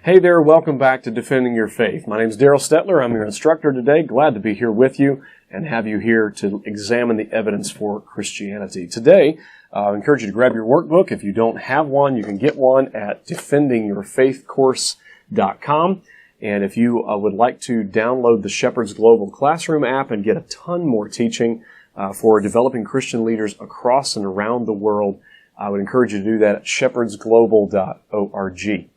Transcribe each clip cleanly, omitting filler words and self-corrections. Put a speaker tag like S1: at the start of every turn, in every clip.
S1: Hey there, welcome back to Defending Your Faith. My name is Daryl Stetler. I'm your instructor today. Glad to be here with you and have you here to examine the evidence for Christianity. Today, I encourage you to grab your workbook. If you don't have one, you can get one at defendingyourfaithcourse.com. And if you would like to download the Shepherd's Global Classroom app and get a ton more teaching for developing Christian leaders across and around the world, I would encourage you to do that at shepherdsglobal.org.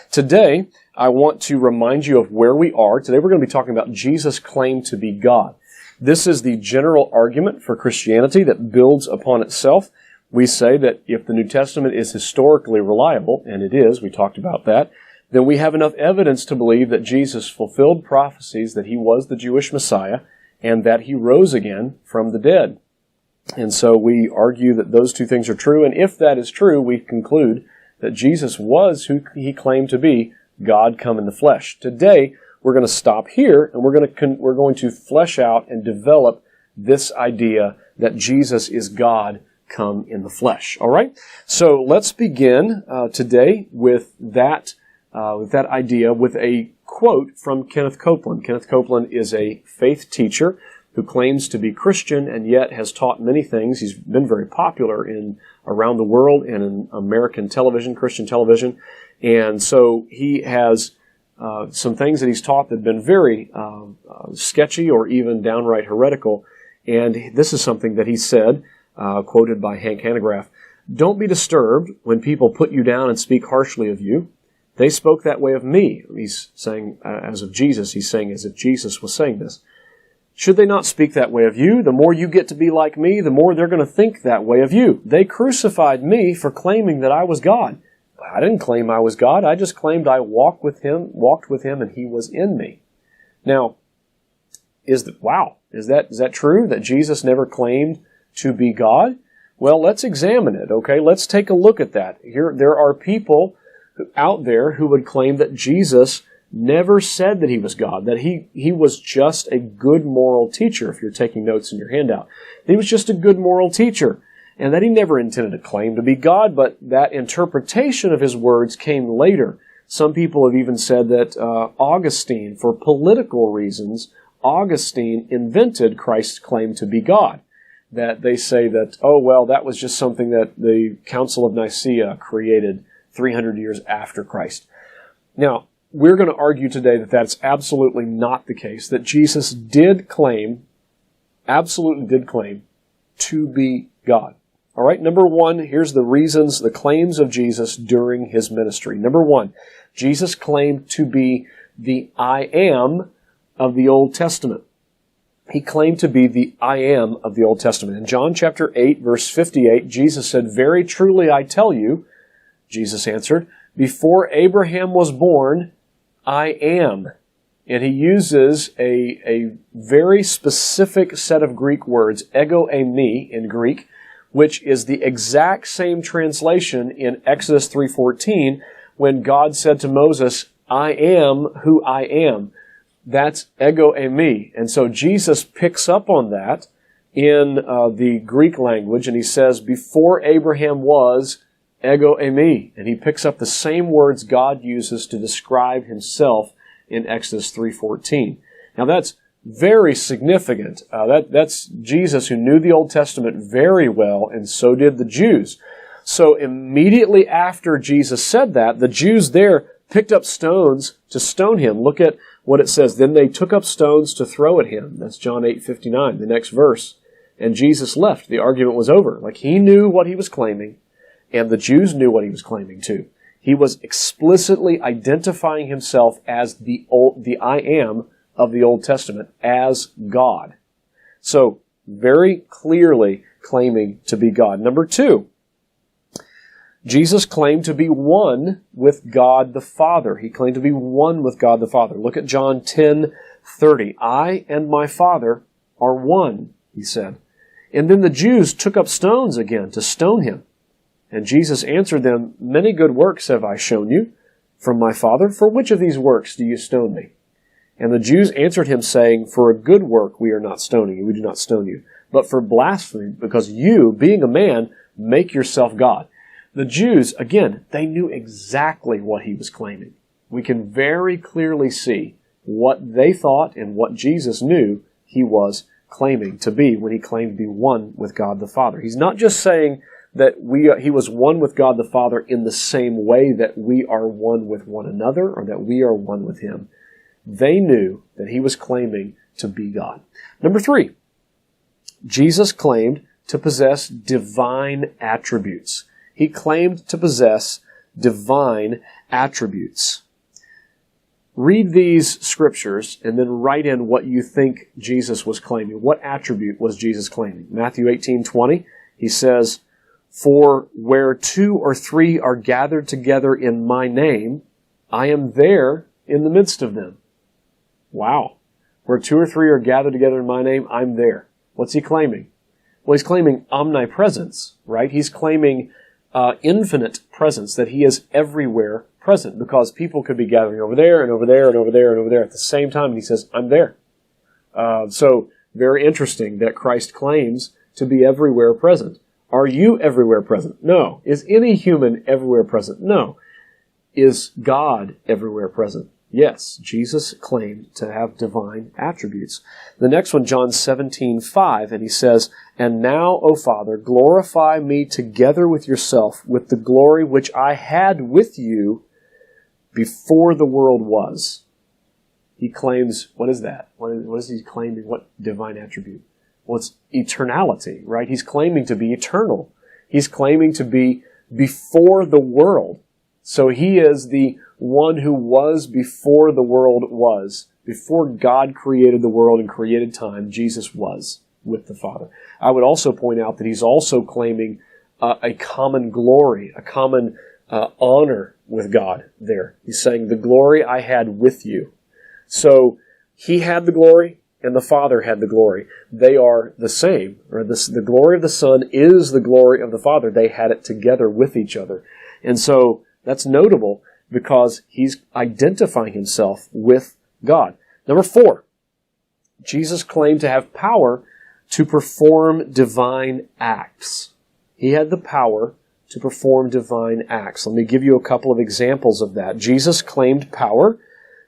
S1: Today, I want to remind you of where we are. Today we're going to be talking about Jesus' claim to be God. This is the general argument for Christianity that builds upon itself. We say that if the New Testament is historically reliable, and it is, we talked about that, then we have enough evidence to believe that Jesus fulfilled prophecies that he was the Jewish Messiah and that he rose again from the dead. And so we argue that those two things are true, and if that is true, we conclude that Jesus was who he claimed to be, God come in the flesh. Today, we're going to stop here, and we're going to flesh out and develop this idea that Jesus is God come in the flesh. All right? So let's begin today with that idea with a quote from Kenneth Copeland. Kenneth Copeland is a faith teacher who claims to be Christian and yet has taught many things. He's been very popular around the world and in American television, Christian television. And so he has some things that he's taught that have been very sketchy or even downright heretical. And this is something that he said, quoted by Hank Hanegraaff, "Don't be disturbed when people put you down and speak harshly of you. They spoke that way of me." He's saying, as of Jesus, he's saying as if Jesus was saying this. "Should they not speak that way of you? The more you get to be like me, the more they're going to think that way of you. They crucified me for claiming that I was God. I didn't claim I was God. I just claimed I walked with him, and he was in me." Now, is that true that Jesus never claimed to be God? Well, let's examine it, okay? Let's take a look at that. Here, there are people out there who would claim that Jesus never said that he was God, that he was just a good moral teacher, if you're taking notes in your handout. He was just a good moral teacher, and that he never intended to claim to be God, but that interpretation of his words came later. Some people have even said that Augustine, for political reasons, Augustine invented Christ's claim to be God. That they say that, that was just something that the Council of Nicaea created 300 years after Christ. Now, we're going to argue today that that's absolutely not the case, that Jesus absolutely did claim to be God. All right, number one, here's the reasons, the claims of Jesus during his ministry. Number one, Jesus claimed to be the I am of the Old Testament. He claimed to be the I am of the Old Testament. In John chapter 8, verse 58, Jesus said, "Very truly I tell you," Jesus answered, "before Abraham was born, I am." And he uses a very specific set of Greek words, ego eimi in Greek, which is the exact same translation in Exodus 3:14 when God said to Moses, "I am who I am." That's ego eimi. And so Jesus picks up on that in the Greek language, and he says, "Before Abraham was, ego eimi." And he picks up the same words God uses to describe himself in Exodus 3:14. Now that's very significant. That's Jesus who knew the Old Testament very well, and so did the Jews. So immediately after Jesus said that, the Jews there picked up stones to stone him. Look at what it says. "Then they took up stones to throw at him." That's John 8:59, the next verse. And Jesus left. The argument was over. Like, he knew what he was claiming, and the Jews knew what he was claiming too. He was explicitly identifying himself as the I am of the Old Testament, as God. So, very clearly claiming to be God. Number two, Jesus claimed to be one with God the Father. He claimed to be one with God the Father. Look at John 10:30. "I and my Father are one," he said. And then the Jews took up stones again to stone him. And Jesus answered them, "Many good works have I shown you from my Father. For which of these works do you stone me?" And the Jews answered him, saying, "For a good work we are not stoning you, we do not stone you, but for blasphemy, because you, being a man, make yourself God." The Jews, again, they knew exactly what he was claiming. we can very clearly see what they thought and what Jesus knew he was claiming to be when he claimed to be one with God the Father. He's not just saying that he was one with God the Father in the same way that we are one with one another or that we are one with him. They knew that he was claiming to be God. Number 3, Jesus claimed to possess divine attributes. He claimed to possess divine attributes. Read these scriptures and then write in what you think Jesus was claiming. What attribute was Jesus claiming? Matthew 18:20, he says, "For where 2 or 3 are gathered together in my name, I am there in the midst of them." Wow. Where 2 or 3 are gathered together in my name, I'm there. What's he claiming? Well, he's claiming omnipresence, right? He's claiming infinite presence, that he is everywhere present, because people could be gathering over there and over there and over there and over there at the same time, and he says, I'm there. So, very interesting that Christ claims to be everywhere present. Are you everywhere present? No. Is any human everywhere present? No. Is God everywhere present? Yes. Jesus claimed to have divine attributes. The next one, John 17:5, and he says, "And now, O Father, glorify me together with yourself, with the glory which I had with you before the world was." He claims, what is that? What is he claiming? What divine attribute? Well, it's eternality, right? He's claiming to be eternal. He's claiming to be before the world. So he is the one who was before the world was. Before God created the world and created time, Jesus was with the Father. I would also point out that he's also claiming a common glory, a common honor with God there. He's saying, the glory I had with you. So he had the glory and the Father had the glory. They are the same. Or the glory of the Son is the glory of the Father. They had it together with each other. And so that's notable because he's identifying himself with God. Number 4, Jesus claimed to have power to perform divine acts. He had the power to perform divine acts. Let me give you a couple of examples of that. Jesus claimed power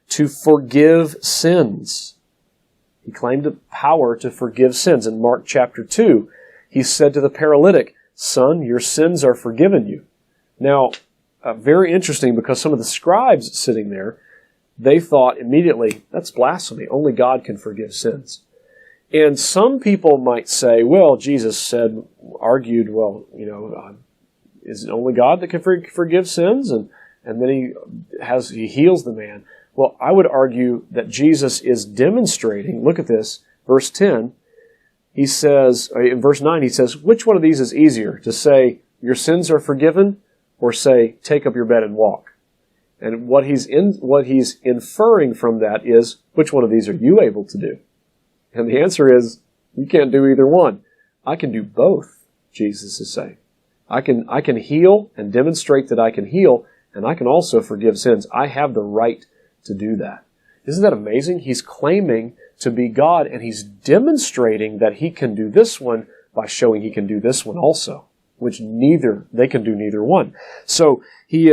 S1: to forgive sins. He claimed the power to forgive sins. In Mark chapter 2, he said to the paralytic, "Son, your sins are forgiven you." Now, very interesting, because some of the scribes sitting there, they thought immediately, that's blasphemy. Only God can forgive sins. And some people might say, well, Jesus argued, is it only God that can forgive sins? And then he heals the man. Well, I would argue that Jesus is demonstrating, look at this, verse 10, he says, in verse 9, he says, which one of these is easier, to say, your sins are forgiven, or say, take up your bed and walk? And what he's inferring from that is, which one of these are you able to do? And the answer is, you can't do either one. I can do both, Jesus is saying. I can heal and demonstrate that I can heal, and I can also forgive sins. I have the right to do that. Isn't that amazing? He's claiming to be God, and he's demonstrating that he can do this one by showing he can do this one also, which they can do neither one. So he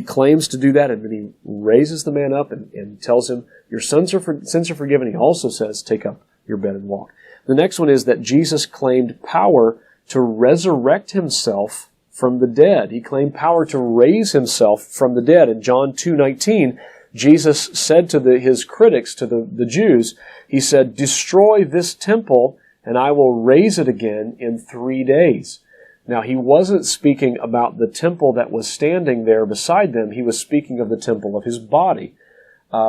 S1: claims to do that, and then he raises the man up and tells him, your sins are forgiven. He also says, take up your bed and walk. The next one is that Jesus claimed power to resurrect himself from the dead. He claimed power to raise himself from the dead. In John 2:19, Jesus said to his critics, to the Jews, he said, destroy this temple, and I will raise it again in 3 days. Now, he wasn't speaking about the temple that was standing there beside them. He was speaking of the temple of his body.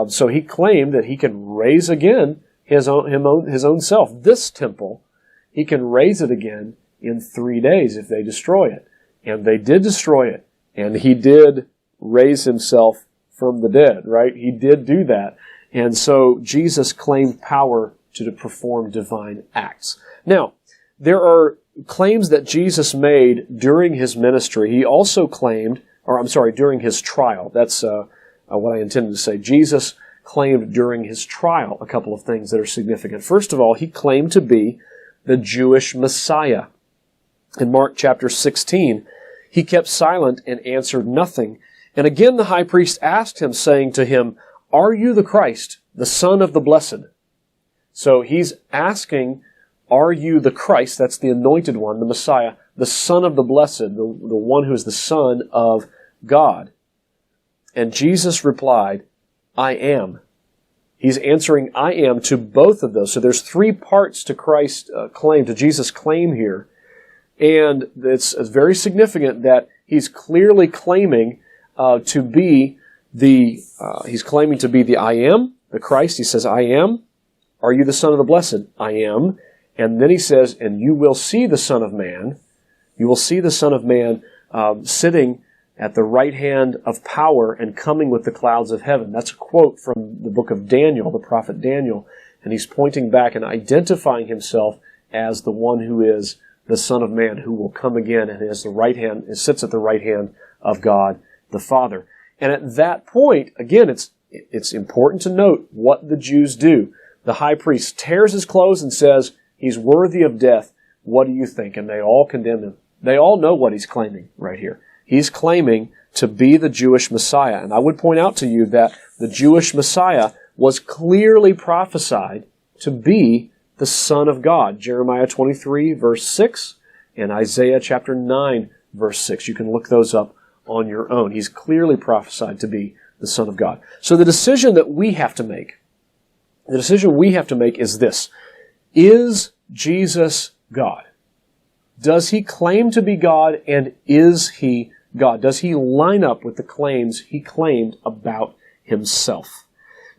S1: So he claimed that he can raise again his own self. This temple, he can raise it again in 3 days if they destroy it. And they did destroy it. And he did raise himself from the dead, right? He did do that. And so Jesus claimed power to perform divine acts. Now, there are claims that Jesus made during his ministry. He also claimed, during his trial. That's what I intended to say. Jesus claimed during his trial a couple of things that are significant. First of all, he claimed to be the Jewish Messiah. In Mark chapter 16, he kept silent and answered nothing. And again the high priest asked him, saying to him, "Are you the Christ, the Son of the Blessed?" So he's asking, are you the Christ, that's the anointed one, the Messiah, the Son of the Blessed, the one who is the Son of God? And Jesus replied, I am. He's answering I am to both of those. So there's three parts to Christ's claim, to Jesus' claim here. And it's very significant that he's clearly claiming to be the I am, the Christ. He says, I am. Are you the Son of the Blessed? I am. And then he says, and you will see the Son of Man. You will see the Son of Man sitting at the right hand of power and coming with the clouds of heaven. That's a quote from the book of Daniel, the prophet Daniel. And he's pointing back and identifying himself as the one who is the Son of Man, who will come again and has the right hand, and sits at the right hand of God the Father. And at that point, again, it's important to note what the Jews do. The high priest tears his clothes and says, he's worthy of death. What do you think? And they all condemn him. They all know what he's claiming right here. He's claiming to be the Jewish Messiah. And I would point out to you that the Jewish Messiah was clearly prophesied to be the Son of God. Jeremiah 23, verse 6, and Isaiah chapter 9, verse 6. You can look those up on your own. He's clearly prophesied to be the Son of God. So the decision that we have to make, is this. Is Jesus God? Does he claim to be God, and is he God? Does he line up with the claims he claimed about himself?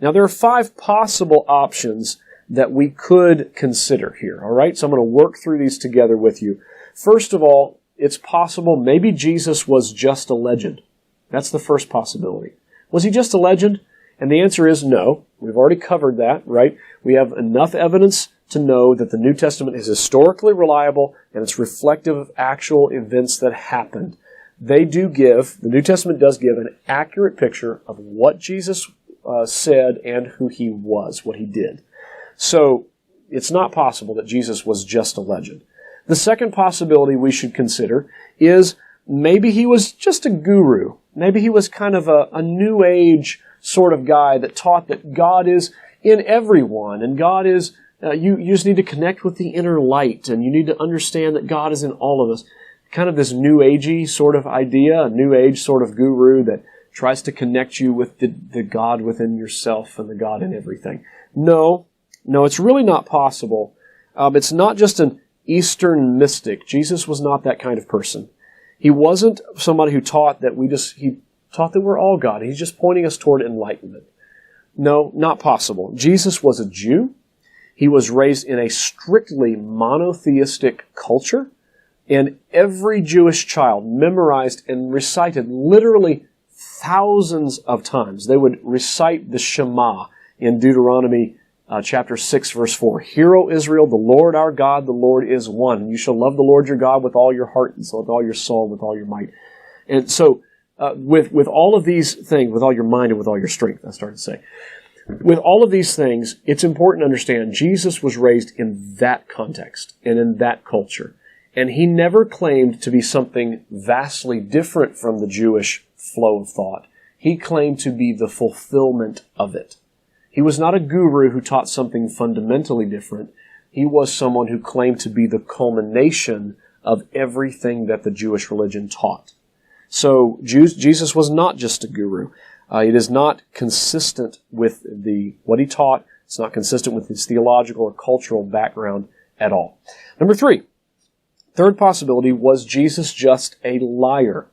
S1: Now, there are 5 possible options that we could consider here, all right? So I'm going to work through these together with you. First of all, it's possible maybe Jesus was just a legend. That's the first possibility. Was he just a legend? And the answer is no. We've already covered that, right? We have enough evidence to know that the New Testament is historically reliable and it's reflective of actual events that happened. The New Testament does give an accurate picture of what Jesus said and who he was, what he did. So it's not possible that Jesus was just a legend. The second possibility we should consider is maybe he was just a guru. Maybe he was kind of a New Age sort of guy that taught that God is in everyone, and God is, you just need to connect with the inner light, and you need to understand that God is in all of us. Kind of this New Agey sort of idea, a New Age sort of guru that tries to connect you with the God within yourself and the God in everything. No, it's really not possible. It's not just an Eastern mystic. Jesus was not that kind of person. He wasn't somebody who taught that he taught that we're all God. He's just pointing us toward enlightenment. No, not possible. Jesus was a Jew. He was raised in a strictly monotheistic culture, and every Jewish child memorized and recited literally thousands of times. They would recite the Shema in Deuteronomy chapter 6, verse 4. Hear, O Israel, the Lord our God, the Lord is one. You shall love the Lord your God with all your heart, and with all your soul, with all your might. And so, with all of these things, with all your mind and with all your strength, I started to say. With all of these things, it's important to understand Jesus was raised in that context and in that culture. And he never claimed to be something vastly different from the Jewish flow of thought. He claimed to be the fulfillment of it. He was not a guru who taught something fundamentally different. He was someone who claimed to be the culmination of everything that the Jewish religion taught. So Jesus was not just a guru. It is not consistent with what he taught. It's not consistent with his theological or cultural background at all. Number 3, third possibility, was Jesus just a liar?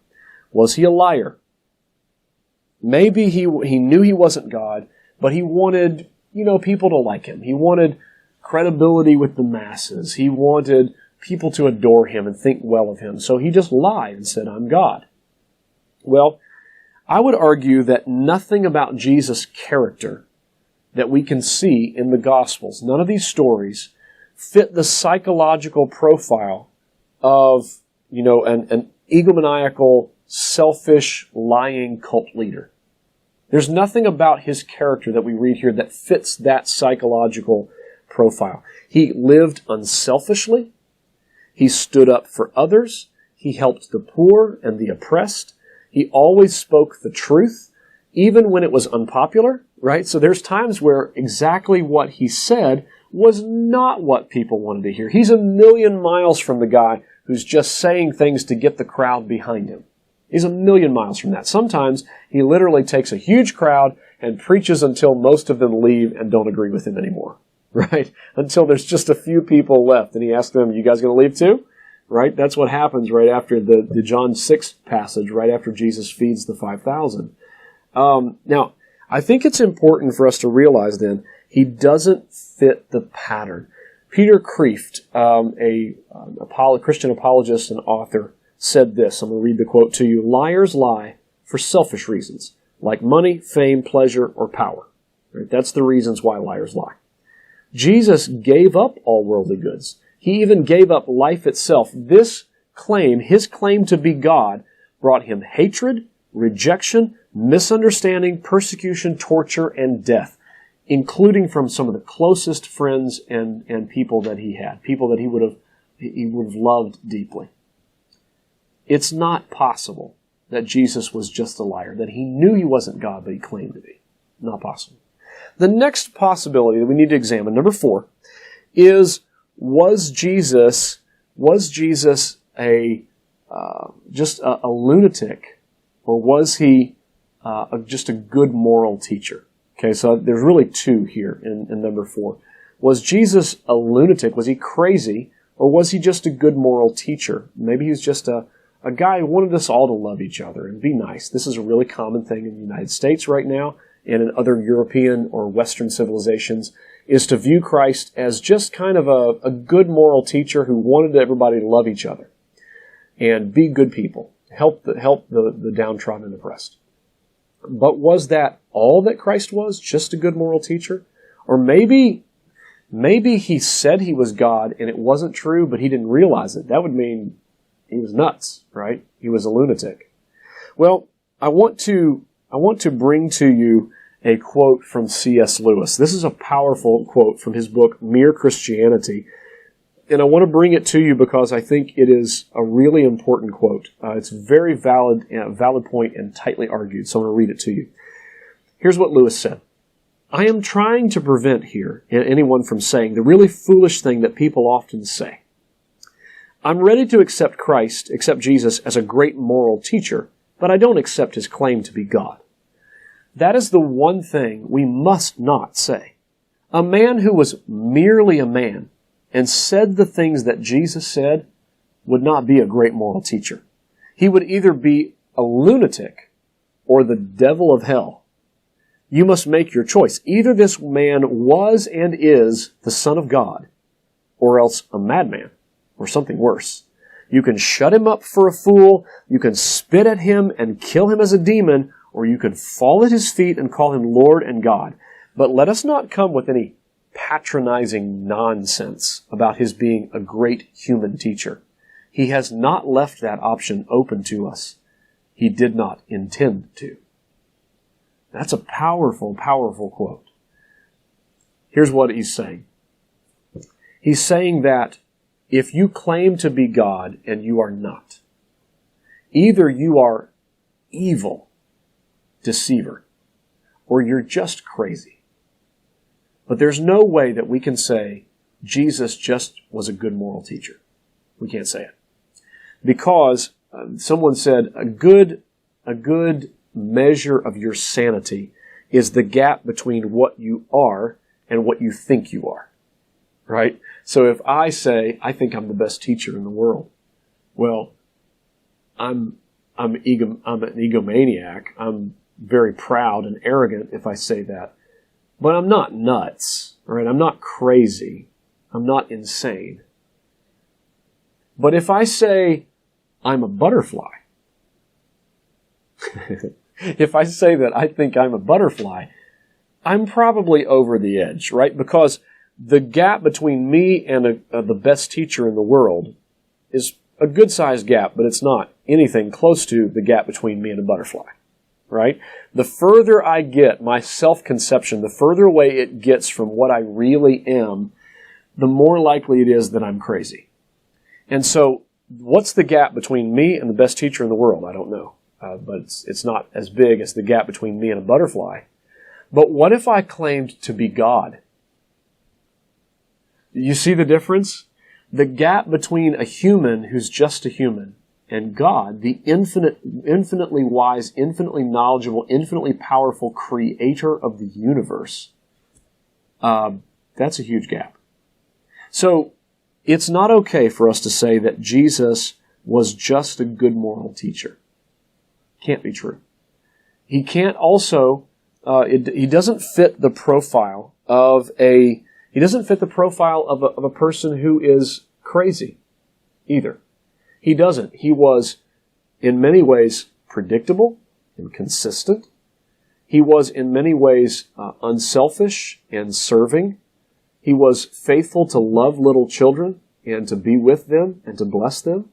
S1: Was he a liar? Maybe he knew he wasn't God, but he wanted, people to like him. He wanted credibility with the masses. He wanted people to adore him and think well of him. So he just lied and said, I'm God. Well, I would argue that nothing about Jesus' character that we can see in the Gospels, none of these stories, fit the psychological profile of, an egomaniacal, selfish, lying cult leader. There's nothing about his character that we read here that fits that psychological profile. He lived unselfishly. He stood up for others. He helped the poor and the oppressed. He always spoke the truth, even when it was unpopular, right? So there's times where exactly what he said was not what people wanted to hear. He's a million miles from the guy who's just saying things to get the crowd behind him. He's a million miles from that. Sometimes he literally takes a huge crowd and preaches until most of them leave and don't agree with him anymore, right? Until there's just a few people left. And he asks them, you guys going to leave too? Right? That's what happens right after the John 6 passage, right after Jesus feeds the 5,000. Now, I think it's important for us to realize then, he doesn't fit the pattern. Peter Kreeft, a Christian apologist and author, said this. I'm going to read the quote to you. Liars lie for selfish reasons, like money, fame, pleasure, or power. Right? That's the reasons why liars lie. Jesus gave up all worldly goods. He even gave up life itself. This claim, his claim to be God, brought him hatred, rejection, misunderstanding, persecution, torture, and death, including from some of the closest friends and people that he had, people that he would have loved deeply. It's not possible that Jesus was just a liar, that he knew he wasn't God, but he claimed to be. Not possible. The next possibility that we need to examine, number 4, is was Jesus just a lunatic, or was he just a good moral teacher? Okay, so there's really 2 here in number 4. Was Jesus a lunatic? Was he crazy? Or was he just a good moral teacher? Maybe he was just a guy who wanted us all to love each other and be nice. This is a really common thing in the United States right now and in other European or Western civilizations, is to view Christ as just kind of a good moral teacher who wanted everybody to love each other and be good people, help the downtrodden and oppressed. But was that all that Christ was? Just a good moral teacher? Or maybe he said he was God and it wasn't true, but he didn't realize it. That would mean he was nuts, right? He was a lunatic. Well, I want to bring to you a quote from C.S. Lewis. This is a powerful quote from his book, Mere Christianity. And I want to bring it to you because I think it is a really important quote. It's a very valid point and tightly argued, so I'm going to read it to you. Here's what Lewis said. I am trying to prevent here anyone from saying the really foolish thing that people often say. I'm ready to accept Jesus as a great moral teacher, but I don't accept his claim to be God. That is the one thing we must not say. A man who was merely a man and said the things that Jesus said would not be a great moral teacher. He would either be a lunatic or the devil of hell. You must make your choice. Either this man was and is the Son of God, or else a madman, or something worse. You can shut him up for a fool, you can spit at him and kill him as a demon, or you can fall at his feet and call him Lord and God. But let us not come with any patronizing nonsense about his being a great human teacher. He has not left that option open to us. He did not intend to. That's a powerful, powerful quote. Here's what he's saying. He's saying that if you claim to be God and you are not, either you are evil, deceiver, or you're just crazy. But there's no way that we can say Jesus just was a good moral teacher. We can't say it. Because someone said a good measure of your sanity is the gap between what you are and what you think you are. Right? So if I say, I think I'm the best teacher in the world, well, I'm an egomaniac. I'm very proud and arrogant if I say that. But I'm not nuts, right? I'm not crazy. I'm not insane. But if I say I'm a butterfly, if I say that I think I'm a butterfly, I'm probably over the edge, right? Because the gap between me and the best teacher in the world is a good-sized gap, but it's not anything close to the gap between me and a butterfly, right? The further I get, my self-conception, the further away it gets from what I really am, the more likely it is that I'm crazy. And so, what's the gap between me and the best teacher in the world? I don't know. but it's not as big as the gap between me and a butterfly. But what if I claimed to be God? You see the difference? The gap between a human who's just a human and God, the infinitely wise, infinitely knowledgeable, infinitely powerful creator of the universe, that's a huge gap. So it's not okay for us to say that Jesus was just a good moral teacher. Can't be true. He can't also, he doesn't fit the profile of a person who is crazy either. He doesn't. He was in many ways predictable and consistent. He was in many ways unselfish and serving. He was faithful to love little children and to be with them and to bless them.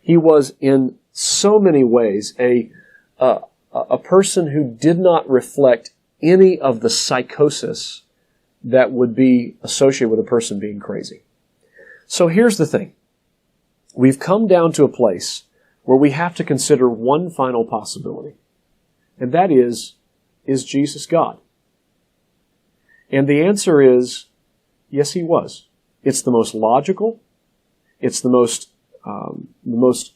S1: He was in so many ways a person who did not reflect any of the psychosis that would be associated with a person being crazy. So here's the thing. We've come down to a place where we have to consider one final possibility. And that is Jesus God? And the answer is, yes, He was. It's the most logical. It's the most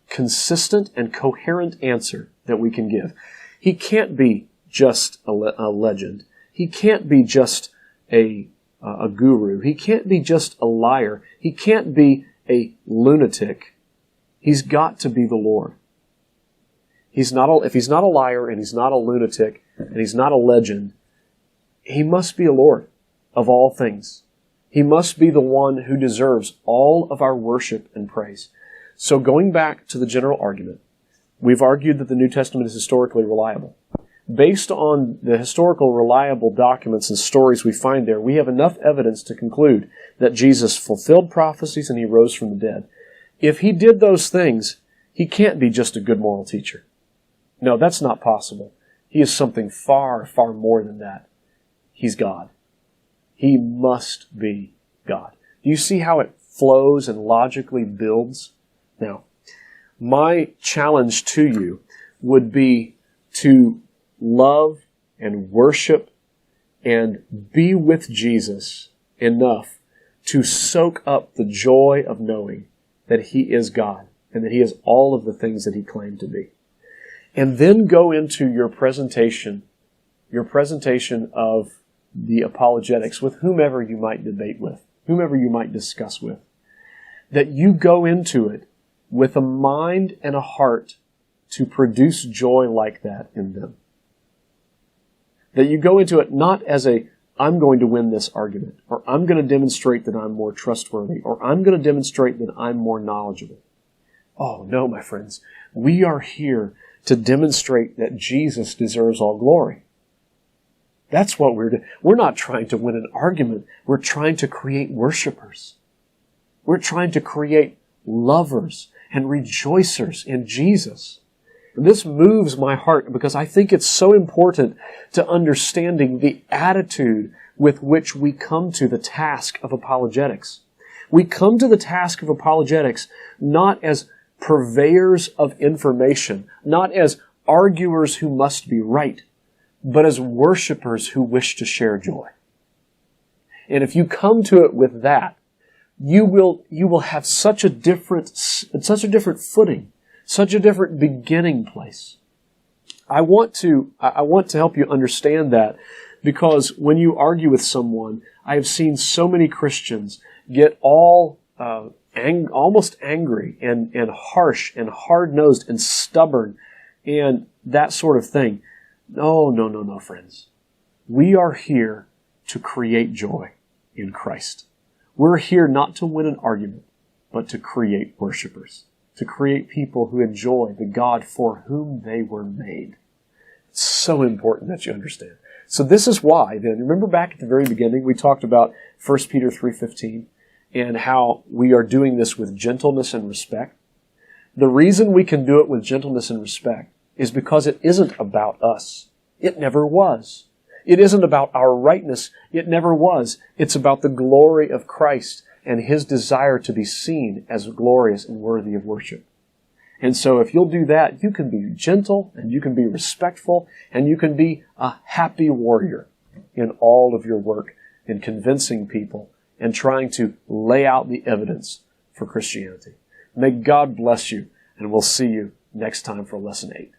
S1: consistent and coherent answer that we can give. He can't be just a legend. He can't be just a guru. He can't be just a liar. He can't be a lunatic. He's got to be the Lord. If he's not a liar and he's not a lunatic and he's not a legend, He must be a Lord of all things. He must be the one who deserves all of our worship and praise. So going back to the general argument, we've argued that the New Testament is historically reliable. Based on the historical reliable documents and stories we find there, we have enough evidence to conclude that Jesus fulfilled prophecies and He rose from the dead. If He did those things, He can't be just a good moral teacher. No, that's not possible. He is something far, far more than that. He's God. He must be God. Do you see how it flows and logically builds? Now, my challenge to you would be to love and worship and be with Jesus enough to soak up the joy of knowing that He is God and that He is all of the things that He claimed to be. And then go into your presentation of the apologetics with whomever you might debate with, whomever you might discuss with. That you go into it with a mind and a heart to produce joy like that in them. That you go into it not as I'm going to win this argument, or I'm going to demonstrate that I'm more trustworthy, or I'm going to demonstrate that I'm more knowledgeable. Oh, no, my friends. We are here to demonstrate that Jesus deserves all glory. That's what we're doing. We're not trying to win an argument. We're trying to create worshipers. We're trying to create lovers and rejoicers in Jesus. And this moves my heart because I think it's so important to understanding the attitude with which we come to the task of apologetics. We come to the task of apologetics not as purveyors of information, not as arguers who must be right, but as worshipers who wish to share joy. And if you come to it with that, you will have such a different footing, such a different beginning place. I want to help you understand that because when you argue with someone, I have seen so many Christians get all almost angry and harsh and hard-nosed and stubborn and that sort of thing. No, friends. We are here to create joy in Christ. We're here not to win an argument, but to create worshipers, to create people who enjoy the God for whom they were made. It's so important that you understand. So this is why, then, remember back at the very beginning, we talked about 1 Peter 3:15 and how we are doing this with gentleness and respect. The reason we can do it with gentleness and respect is because it isn't about us. It never was. It isn't about our rightness. It never was. It's about the glory of Christ and His desire to be seen as glorious and worthy of worship. And so if you'll do that, you can be gentle and you can be respectful and you can be a happy warrior in all of your work in convincing people and trying to lay out the evidence for Christianity. May God bless you, and we'll see you next time for Lesson 8.